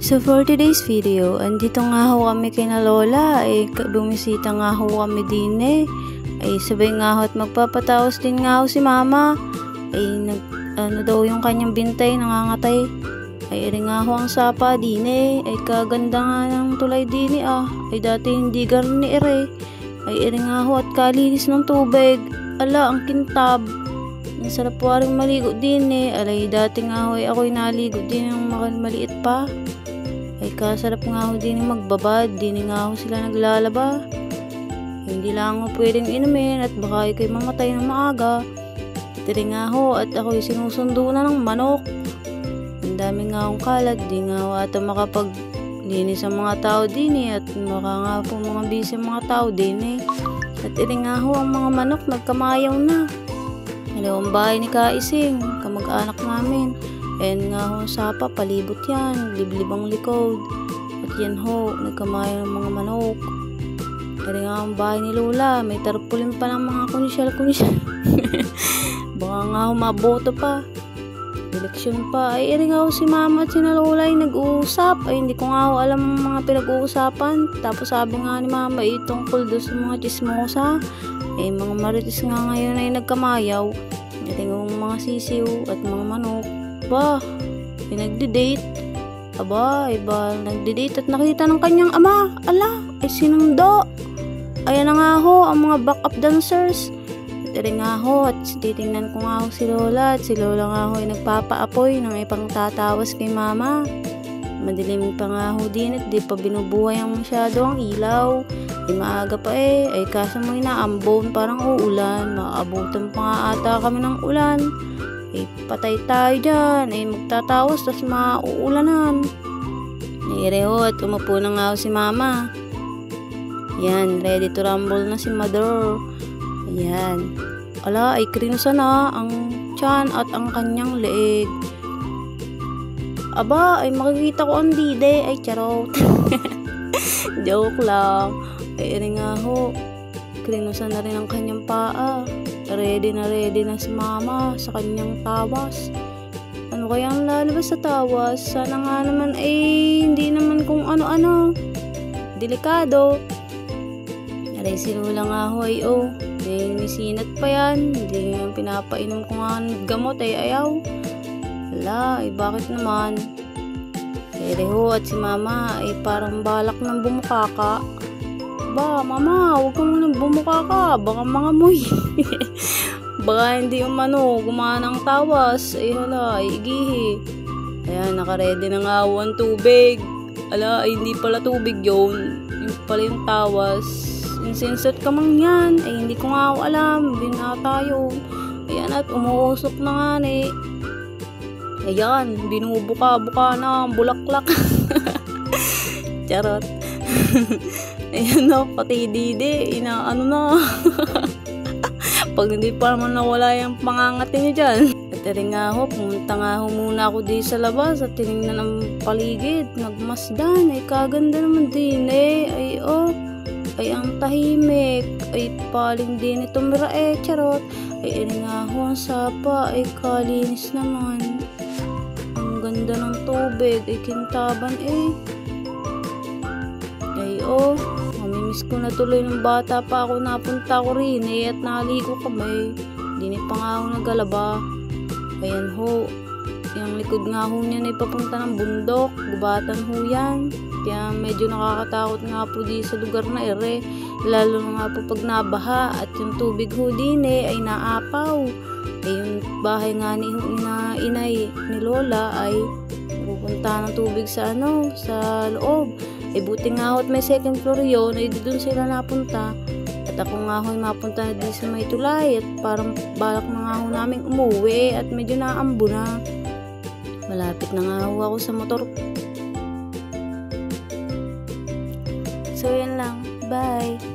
So for today's video, andito nga ho kami kina Lola, bumisita nga ho kami din sabay nga ho at magpapataos din nga ho si Mama, daw yung kanyang bintay, nangangatay, iri nga ho ang sapa din kaganda nga ng tulay din dati hindi garni iri nga ho at kalinis ng tubig, ang kintab. Ang sarap po rin maligo din dati nga ho ako'y naligo din ng maliit pa. Kasarap nga ho din magbabad, din nga ho sila naglalaba. Hindi lang ho pwedeng inumin at baka ikaw'y mamatay ng maaga. Tiri nga ho at ako'y sinusundo na ng manok. Ang dami nga hong kalat, di nga ho ata makapaglinis ang mga tao din at maka nga po mga busy mga tao din At tiri nga ho ang mga manok nagkamayaw na. Ang bahay ni Kaising, kamag-anak namin. Ayan nga ho sapa, palibot yan, liblibang likod. At yan ho, nagkamaya ng mga manok. Ayan nga ang bahay ni Lola, may tarpulin pa ng mga kunsyal. Baka nga ho maboto pa. Eleksyon pa. Ayan nga ho si Mama at si Lola ay nag-uusap. Hindi ko nga ho alam ang mga pinag-uusapan. Tapos sabi nga ni Mama tungkol doon sa mga chismosa. Mga marites nga ngayon ay nagkamayaw. Ayan nga mga sisiw at mga manok. Nagdi-date. Nagdi-date at nakita ng kanyang ama. Sinundo. Ayan na nga ho, ang mga backup dancers. At nga ho, at titingnan ko nga ho si Lola. At si Lola nga ho ay nagpapaapoy ng ipang tatawas kay Mama. Madilim pa nga ho din at di pa binubuhay ang masyado ang ilaw. Maaga pa kaso mo inaambon parang uulan. Maabutan pa nga ata kami ng ulan. Patay tayo dyan, magtatawas, tas mauulanan. Reho at umupo na nga si Mama. Yan, ready to rumble na si Mother. Ayan. Krinusa na ang tiyan at ang kanyang leeg. Makikita ko ang dide. Charot. Joke lang. Iri nga ho, krinusa na rin ang kanyang paa. Ready na si Mama sa kanyang tawas. Ano kaya ang lalabas sa tawas? Sana nga naman hindi naman kung ano-ano. Delikado. Si Lola nga ho misinat pa yan. Hindi nga pinapainom ko nga ng gamot ayaw. Bakit naman? Reho at si Mama parang balak ng bumukaka. Mama, huwag ka muna bumuka ka. Baka mangamoy. Baka hindi gumana ang tawas. Igihi. Ayan, nakaredy na nga ang tubig. Hindi pala tubig yun. Yung pala yung tawas. Insinsot ka mang yan. Hindi ko nga alam. Binata yun. Ayan, at umuusok na nga Ayan, binubuka-buka na ang bulaklak. Charot. Ayan pati dide, inaano na. Pag hindi pa naman nawala yung pangangati niya dyan. At nga ho, pumunta nga ho muna ako di sa labas at tinignan ang paligid. Nagmasdan, kaganda naman din ang tahimik. Paling din ito mira charot. Nga ho, ang sapa, kalinis naman. Ang ganda ng tubig, kintaban mamimiss ko na tuloy ng bata pa ako napunta ko rin at naligo kami. Hindi pa nga ako nagalaba. Ayan ho, yung likod nga ho niyan papunta ng bundok, gubatan ho yan. Kaya medyo nakakatakot nga po di sa lugar na lalo na nga po pag nabaha at yung tubig ho din ay naapaw. Yung bahay nga ni inay ni Lola ay pupunta ng tubig sa loob. Buti nga ho at may second floor yun, doon sila napunta. At ako nga ho mapunta na din sa may tulay at parang balak na nga ho namin umuwi at medyo naambo na. Malapit na nga ho ako sa motor. So yan lang, bye!